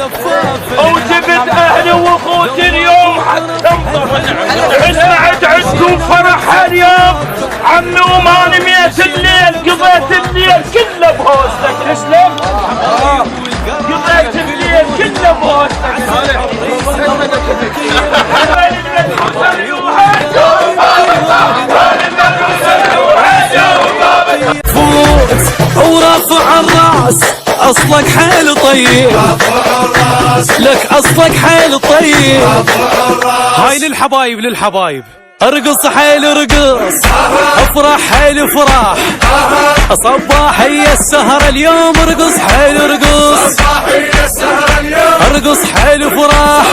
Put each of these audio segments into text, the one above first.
وجبت اهلي واخوتي اليوم حتى سمعت عندكم فرح اليوم عمي وما نميت الليل قضيت الليل كله بهوستك تسلم قضيت الليل كله بهوستك فوت ورفع الراس اصلك حيل طيب لك اصلك حيل طيب هاي للحبايب للحبايب ارقص حيل ارقص افرح حيل فرح صباحي السهر اليوم ارقص حيل ارقص ارقص حيل فرح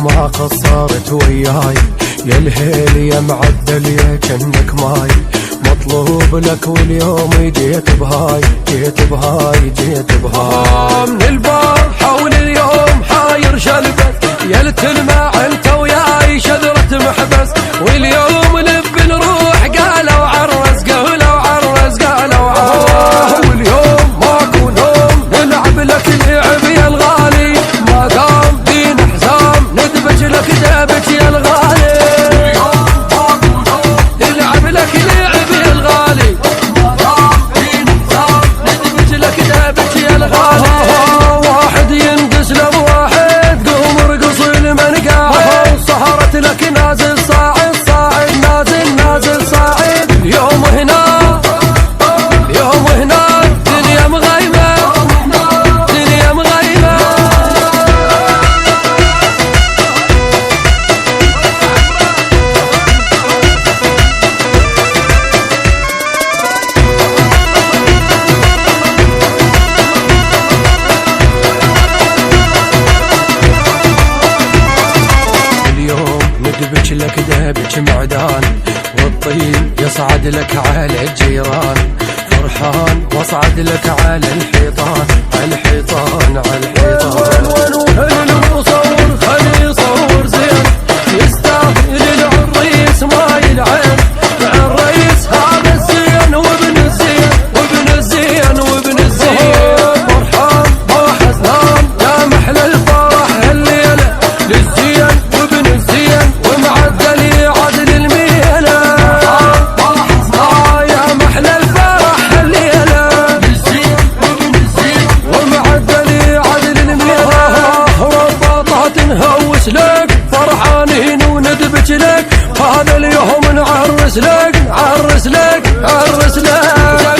ما قصرت وياي يا الهيل يا معدل يا جنك ماي مطلوب لك واليوم جيت بهاي جيت بهاي جيت بهاي من البارحة واليوم حاير شلبت يا التلمع انت وياي شذرة محبس واليوم نبي نروح قالوا عرس قالوا عرس قالوا عرس واليوم ماكو نوم نلعب لك اللعب يا الغالي ما دام دين حزام ندبج لك دابج يا الغالي نلعب لك لعب يا الغالي ما دام دين حزام ندبج لك دابج يا الغالي واحد ينقص له واحد قوم ارقص لمن قاعد سهرت لك نازل صاعد صاعد نازل نازل صاعد اليوم هنا اليوم هنا دنيا مغيمة دنيا مغيمة اليوم ندبج لك دابج معدان والطين يصعد لك على الجيران فرحان واصعد لك على الحيطان على الحيطان على الحيطان المصور خلي يصور زين يستاهل العريس ما يلعن الرئيس هذا الزين وابن الزين وابن الزين وابن الزين فرحان ما حزنان يا محلى الفرح الليله للزين وابن الزين ومعدل يعدل الميله يا محلى الفرح الليله للزين وابن الزين ومعدل يعدل الميله رباطات نهوس لك فرحانين وندبج لك هذا اليوم نعرس لك عرس لك عرس لك